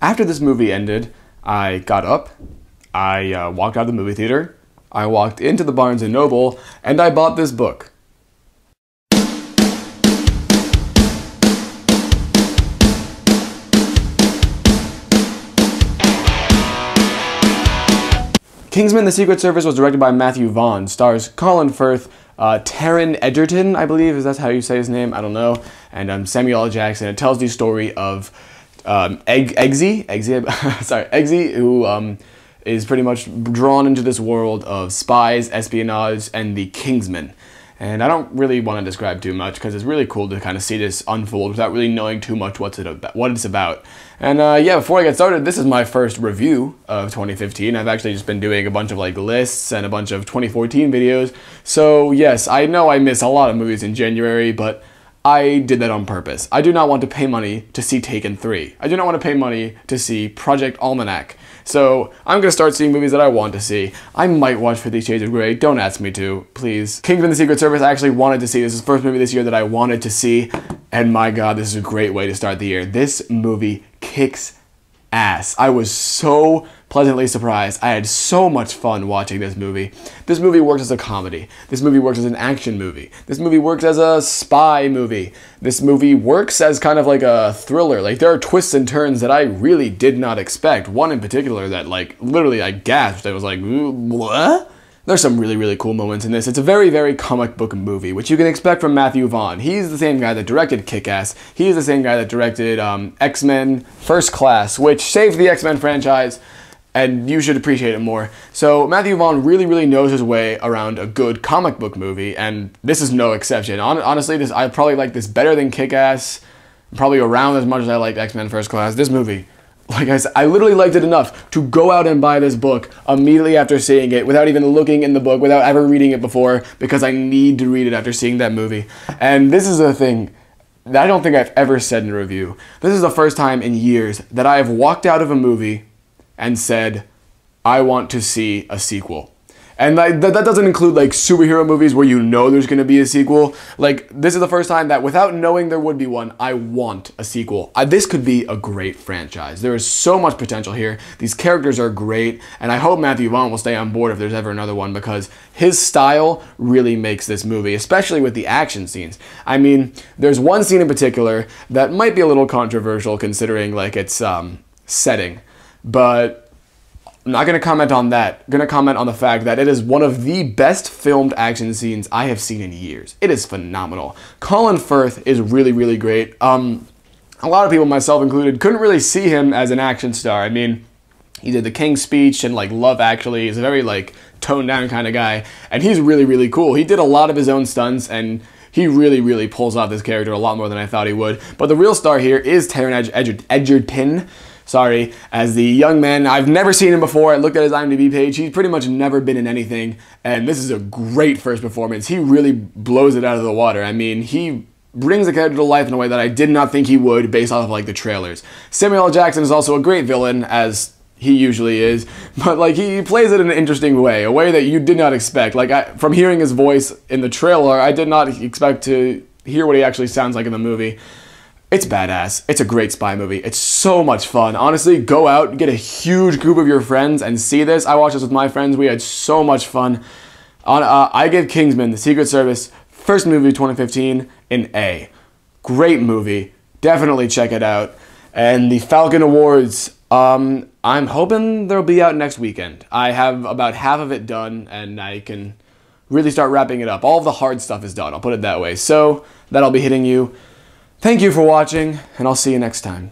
After this movie ended, I got up, I walked out of the movie theater, I walked into the Barnes & Noble, and I bought this book. Kingsman: The Secret Service was directed by Matthew Vaughn, stars Colin Firth, Taran Egerton, I believe, is that how you say his name? I don't know. And Samuel L. Jackson. It tells the story of Eggsy, who is pretty much drawn into this world of spies, espionage, and the Kingsman. And I don't really want to describe too much because it's really cool to kind of see this unfold without really knowing too much what it's about. And yeah, before I get started, this is my first review of 2015. I've actually just been doing a bunch of like lists and a bunch of 2014 videos. So yes, I know I miss a lot of movies in January, but I did that on purpose. I do not want to pay money to see Taken 3. I do not want to pay money to see Project Almanac. So I'm going to start seeing movies that I want to see. I might watch 50 Shades of Grey. Don't ask me to, please. Kingsman: The Secret Service I actually wanted to see. This is the first movie this year that I wanted to see. And my god, this is a great way to start the year. This movie kicks ass. I was so pleasantly surprised. I had so much fun watching this movie. This movie works as a comedy. This movie works as an action movie. This movie works as a spy movie. This movie works as kind of like a thriller. Like, there are twists and turns that I really did not expect. One in particular that, like, literally I gasped. I was like, what? There's some really, really cool moments in this. It's a very, very comic book movie, which you can expect from Matthew Vaughn. He's the same guy that directed Kick-Ass. He's the same guy that directed X-Men First Class, which saved the X-Men franchise, and you should appreciate it more. So Matthew Vaughn really, really knows his way around a good comic book movie, and this is no exception. Honestly, I probably like this better than Kick-Ass, probably around as much as I liked X-Men First Class. This movie, like I said, I literally liked it enough to go out and buy this book immediately after seeing it, without even looking in the book, without ever reading it before, because I need to read it after seeing that movie. And this is a thing that I don't think I've ever said in a review. This is the first time in years that I have walked out of a movie and said, I want to see a sequel. And that doesn't include like superhero movies where you know there's going to be a sequel. Like, this is the first time that without knowing there would be one, I want a sequel. This could be a great franchise. There is so much potential here. These characters are great, and I hope Matthew Vaughn will stay on board if there's ever another one, because his style really makes this movie, especially with the action scenes. I mean, there's one scene in particular that might be a little controversial considering like its setting, but I'm not going to comment on that. I'm going to comment on the fact that it is one of the best filmed action scenes I have seen in years. It is phenomenal. Colin Firth is really, really great. A lot of people, myself included, couldn't really see him as an action star. I mean, he did The King's Speech and like Love Actually. He's a very like toned down kind of guy, and he's really, really cool. He did a lot of his own stunts, and he really, really pulls off this character a lot more than I thought he would. But the real star here is Taran Egerton. Sorry, as the young man. I've never seen him before. I looked at his IMDb page. He's pretty much never been in anything, and this is a great first performance. He really blows it out of the water. I mean, he brings the character to life in a way that I did not think he would based off of like the trailers. Samuel L. Jackson is also a great villain, as he usually is, but like he plays it in an interesting way, a way that you did not expect. Like from hearing his voice in the trailer, I did not expect to hear what he actually sounds like in the movie. It's badass. It's a great spy movie. It's so much fun. Honestly, go out, get a huge group of your friends and see this. I watched this with my friends. We had so much fun. I give Kingsman: The Secret Service, first movie of 2015, an A. Great movie. Definitely check it out. And the Falcon Awards, I'm hoping they'll be out next weekend. I have about half of it done, and I can really start wrapping it up. All of the hard stuff is done, I'll put it that way. So that'll be hitting you. Thank you for watching, and I'll see you next time.